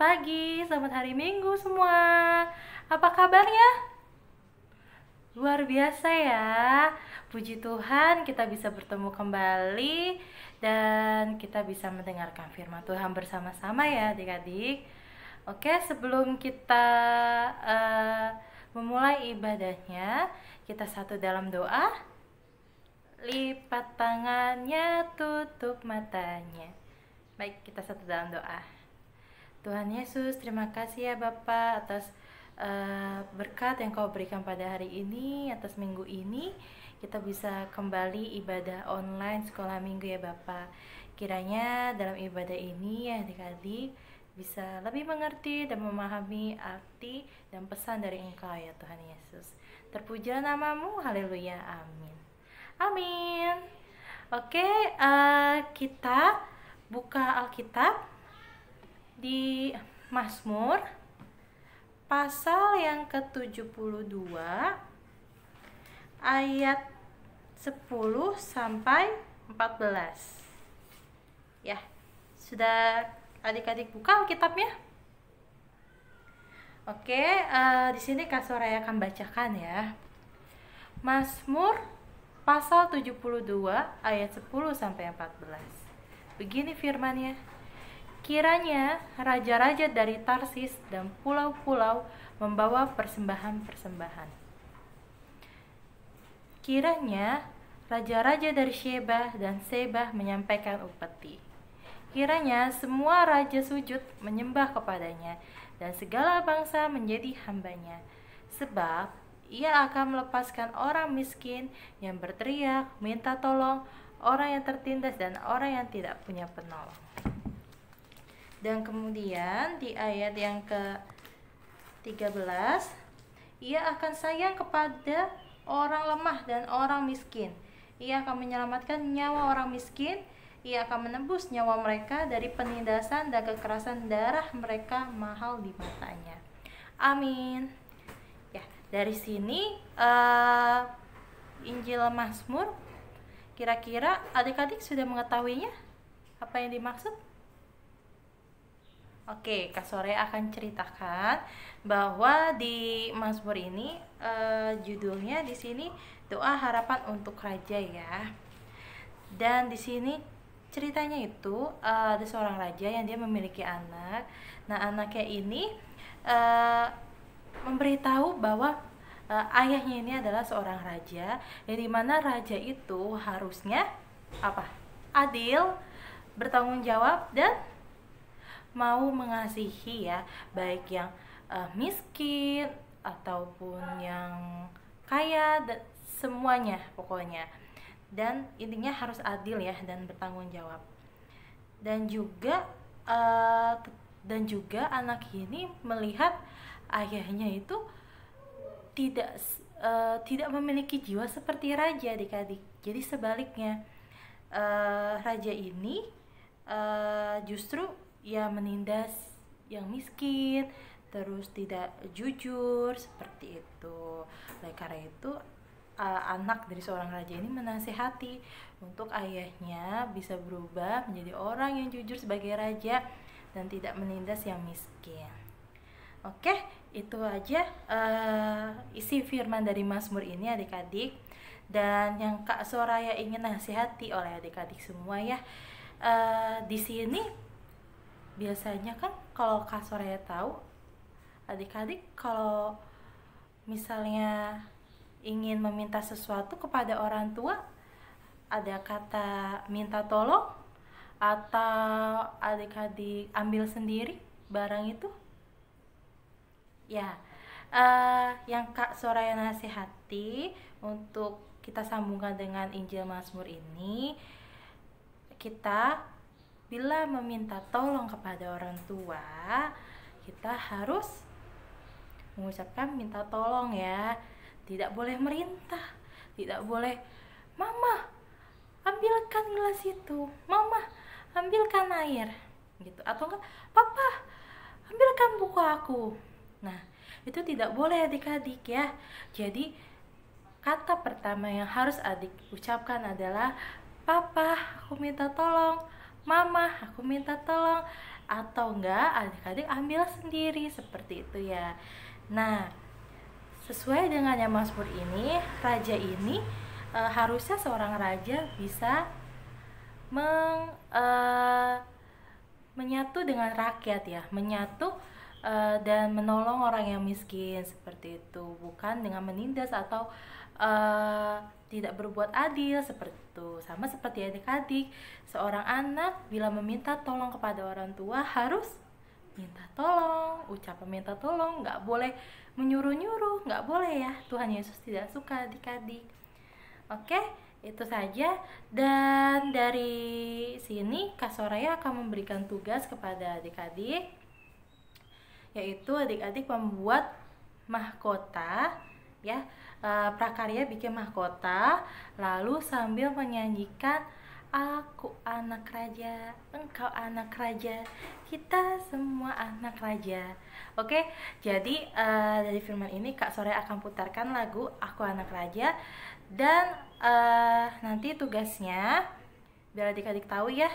pagi, selamat hari Minggu semua. Apa kabarnya? Luar biasa ya. Puji Tuhan kita bisa bertemu kembali dan kita bisa mendengarkan firman Tuhan bersama-sama ya adik-adik. Oke, sebelum kita memulai ibadahnya, kita satu dalam doa. Lipat tangannya, tutup matanya. Baik, kita satu dalam doa. Tuhan Yesus, terima kasih ya Bapa atas berkat yang Kau berikan pada hari ini, atas minggu ini. Kita bisa kembali ibadah online sekolah minggu ya Bapa. Kiranya dalam ibadah ini ya adik-adik bisa lebih mengerti dan memahami arti dan pesan dari Engkau ya Tuhan Yesus. Terpujilah namamu, haleluya, amin. Amin. Oke, kita buka Alkitab di Mazmur pasal yang ke-72 ayat 10 sampai 14. Ya, sudah adik-adik buka Alkitabnya? Oke, di sini Kak Soraya akan bacakan ya. Mazmur pasal 72 ayat 10 sampai 14. Begini firman-Nya. Kiranya raja-raja dari Tarsis dan pulau-pulau membawa persembahan-persembahan. Kiranya raja-raja dari Sheba dan Seba menyampaikan upeti. Kiranya semua raja sujud menyembah kepadanya dan segala bangsa menjadi hambanya. Sebab Ia akan melepaskan orang miskin yang berteriak, minta tolong, orang yang tertindas dan orang yang tidak punya penolong. Dan kemudian di ayat yang ke-13, Ia akan sayang kepada orang lemah dan orang miskin. Ia akan menyelamatkan nyawa orang miskin. Ia akan menebus nyawa mereka dari penindasan dan kekerasan darah mereka mahal di matanya. Amin. Dari sini Injil Mazmur, kira-kira adik-adik sudah mengetahuinya apa yang dimaksud? Oke, Kak Sore akan ceritakan bahwa di Mazmur ini judulnya di sini doa harapan untuk raja ya. Dan di sini ceritanya itu ada seorang raja yang dia memiliki anak. Nah, anaknya ini memberitahu bahwa ayahnya ini adalah seorang raja, yang dimana raja itu harusnya apa? Adil, bertanggung jawab dan mau mengasihi ya, baik yang miskin ataupun yang kaya, dan semuanya pokoknya. Dan intinya harus adil ya dan bertanggung jawab. Dan juga anak ini melihat ayahnya itu tidak memiliki jiwa seperti raja adik-adik. Jadi sebaliknya raja ini justru ya menindas yang miskin, terus tidak jujur seperti itu. Oleh karena itu anak dari seorang raja ini menasihati untuk ayahnya bisa berubah menjadi orang yang jujur sebagai raja dan tidak menindas yang miskin. Oke, itu aja isi firman dari Mazmur ini adik-adik. Dan yang Kak Soraya ingin nasihati oleh adik-adik semua ya, di sini biasanya kan kalau Kak Soraya tahu, adik-adik kalau misalnya ingin meminta sesuatu kepada orang tua, ada kata minta tolong atau adik-adik ambil sendiri barang itu. Ya, yang Kak Soraya nasihati untuk kita sambungkan dengan Injil Mazmur ini, kita bila meminta tolong kepada orang tua, kita harus mengucapkan minta tolong ya. Tidak boleh merintah, tidak boleh, "Mama, ambilkan gelas itu, Mama, ambilkan air," gitu. Atau enggak, "Papa, ambilkan buku aku." Nah, itu tidak boleh adik-adik ya. Jadi kata pertama yang harus adik ucapkan adalah, "Papa, aku minta tolong. Mama, aku minta tolong. atau enggak adik-adik ambil sendiri seperti itu ya. Nah, sesuai dengan yang Mazmur ini, raja ini harusnya seorang raja bisa menyatu dengan rakyat ya, menyatu dan menolong orang yang miskin seperti itu, bukan dengan menindas atau tidak berbuat adil seperti itu. Sama seperti adik-adik, seorang anak bila meminta tolong kepada orang tua harus minta tolong, ucapan minta tolong, nggak boleh menyuruh-nyuruh, nggak boleh ya. Tuhan Yesus tidak suka adik-adik. Oke, itu saja. Dan dari sini Kak Soraya akan memberikan tugas kepada adik-adik, yaitu adik-adik membuat mahkota ya, prakarya bikin mahkota, lalu sambil menyanyikan aku anak raja, engkau anak raja, kita semua anak raja. Oke, jadi dari firman ini Kak Soraya akan putarkan lagu Aku Anak Raja. Dan nanti tugasnya, biar adik-adik tahu ya,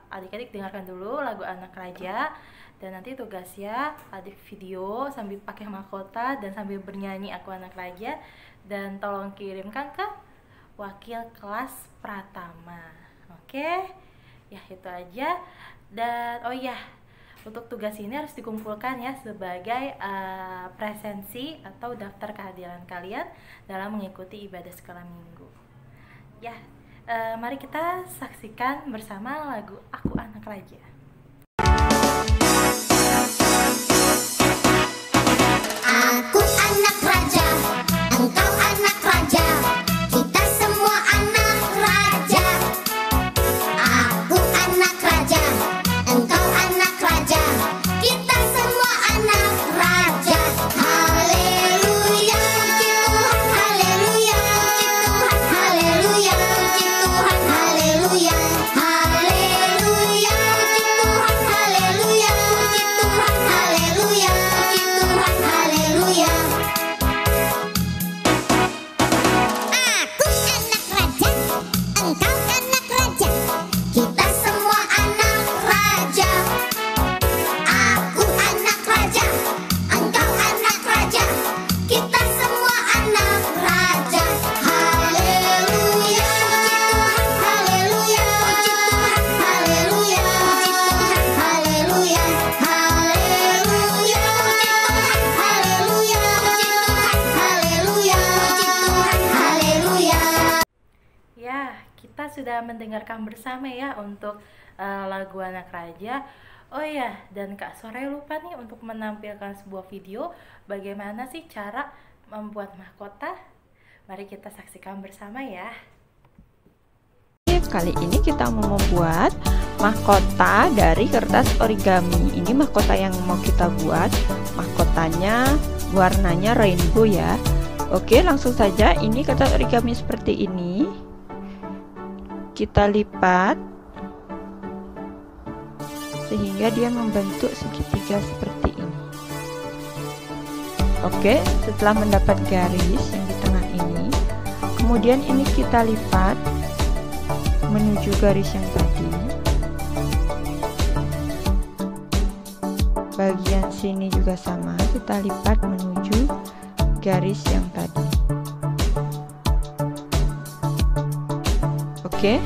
adik-adik dengarkan dulu lagu Anak Raja. Dan nanti tugasnya adik video sambil pakai mahkota dan sambil bernyanyi Aku Anak Raja. Dan tolong kirimkan ke wakil kelas Pratama. Oke, ya itu aja. Dan oh ya, untuk tugas ini harus dikumpulkan ya sebagai presensi atau daftar kehadiran kalian dalam mengikuti ibadah sekolah minggu. Ya, mari kita saksikan bersama lagu Aku Anak Raja. Aku anak raja, engkau anak raja, kita semua anak raja. Aku anak raja, engkau anak raja, kita semua anak raja. Haleluya, puji Tuhan, haleluya, puji Tuhan, haleluya, puji Tuhan, haleluya, haleluya, puji Tuhan, haleluya, puji Tuhan, haleluya, puji Tuhan, haleluya. Aku anak raja, engkau anak raja, kita semua anak raja. Aku anak raja, engkau anak raja, kita semua anak raja. Haleluya, puji Tuhan, haleluya, puji Tuhan, haleluya, puji Tuhan, haleluya, haleluya, puji Tuhan, haleluya, puji Tuhan, haleluya, puji Tuhan, haleluya. Ya, kita sudah mendengarkan bersama ya untuk lagu Anak Raja. Oh ya, dan Kak Soraya lupa nih untuk menampilkan sebuah video bagaimana sih cara membuat mahkota. Mari kita saksikan bersama ya. Kali ini kita mau membuat mahkota dari kertas origami. Ini mahkota yang mau kita buat. Mahkotanya warnanya rainbow ya. Oke, langsung saja. Ini kertas origami seperti ini. Kita lipat sehingga dia membentuk segitiga seperti ini. Oke, setelah mendapat garis yang di tengah ini, kemudian ini kita lipat menuju garis yang tadi. Bagian sini juga sama, kita lipat menuju garis yang tadi. Oke.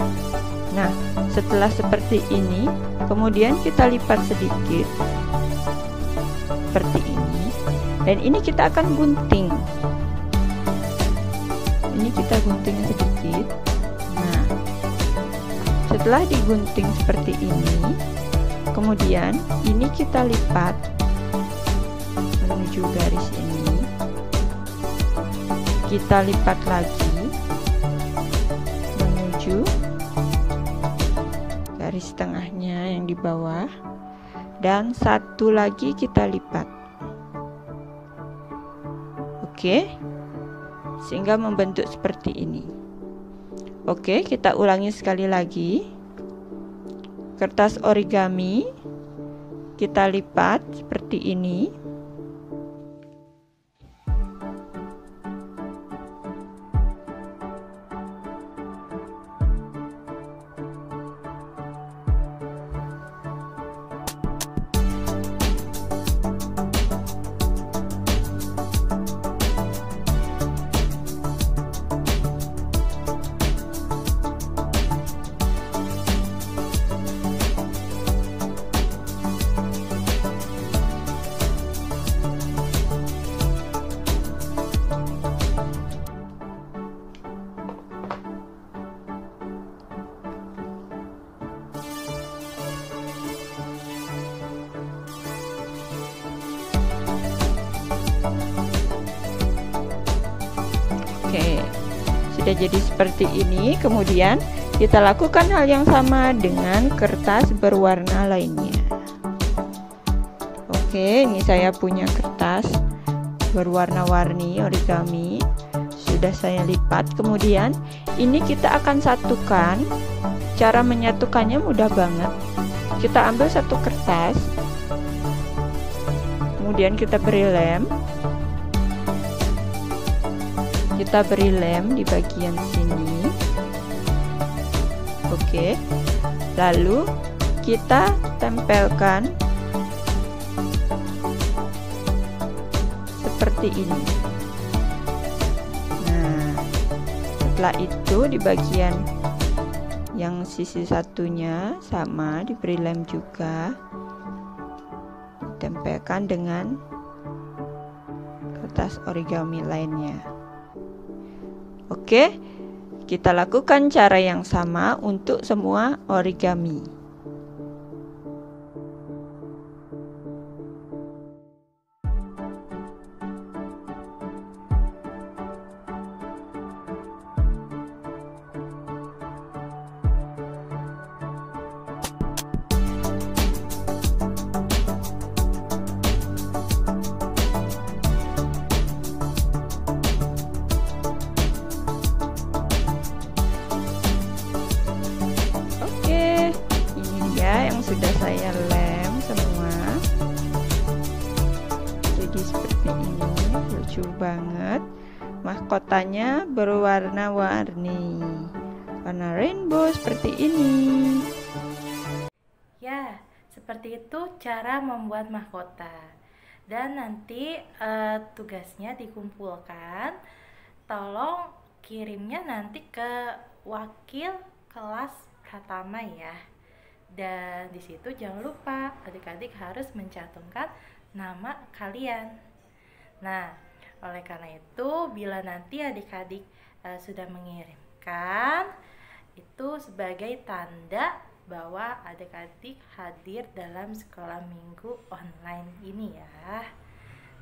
Nah, setelah seperti ini, kemudian kita lipat sedikit seperti ini. Dan ini kita akan gunting. Ini kita gunting sedikit. Nah, setelah digunting seperti ini, kemudian ini kita lipat menuju garis ini. Kita lipat lagi menuju garis tengahnya yang di bawah, dan satu lagi kita lipat. Oke, sehingga membentuk seperti ini. Oke, kita ulangi sekali lagi. Kertas origami kita lipat seperti ini. Oke, sudah jadi seperti ini. Kemudian kita lakukan hal yang sama dengan kertas berwarna lainnya. Oke, ini saya punya kertas berwarna-warni origami. Sudah saya lipat. Kemudian ini kita akan satukan. Cara menyatukannya mudah banget. Kita ambil satu kertas, kemudian kita beri lem. Kita beri lem di bagian sini. Oke. Lalu kita tempelkan seperti ini. Nah, setelah itu di bagian yang sisi satunya sama diberi lem juga, tempelkan dengan kertas origami lainnya. Oke, kita lakukan cara yang sama untuk semua origami. Sudah saya lem semua, jadi seperti ini. Lucu banget, mahkotanya berwarna-warni, warna rainbow seperti ini. Ya, seperti itu cara membuat mahkota. Dan nanti tugasnya dikumpulkan. Tolong kirimnya nanti ke wakil kelas Pratama ya. Dan di situ jangan lupa adik-adik harus mencantumkan nama kalian. Nah, oleh karena itu bila nanti adik-adik sudah mengirimkan, itu sebagai tanda bahwa adik-adik hadir dalam sekolah minggu online ini ya.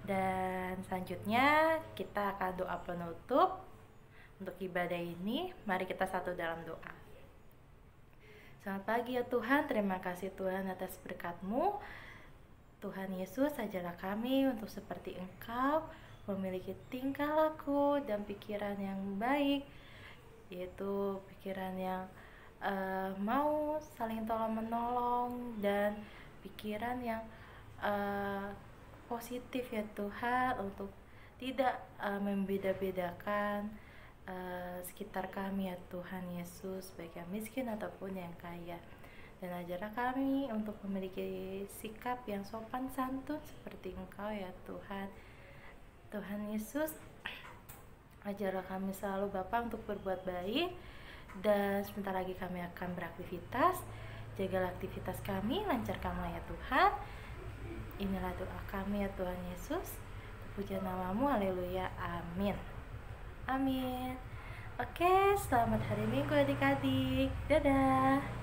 Dan selanjutnya kita akan doa penutup untuk ibadah ini. Mari kita satu dalam doa. Selamat pagi ya Tuhan, terima kasih Tuhan atas berkat-Mu. Tuhan Yesus, ajarlah kami untuk seperti Engkau, memiliki tingkah laku dan pikiran yang baik, yaitu pikiran yang mau saling tolong-menolong dan pikiran yang positif ya Tuhan, untuk tidak membeda-bedakan sekitar kami ya Tuhan Yesus, baik yang miskin ataupun yang kaya. Dan ajarlah kami untuk memiliki sikap yang sopan santun seperti Engkau ya Tuhan. Tuhan Yesus, ajarlah kami selalu Bapa untuk berbuat baik. Dan sebentar lagi kami akan beraktivitas. Jagalah aktivitas kami, lancarkanlah ya Tuhan. Inilah doa kami ya Tuhan Yesus. Puja namamu, haleluya, amin. Amin. Oke, selamat hari Minggu adik-adik. Dadah.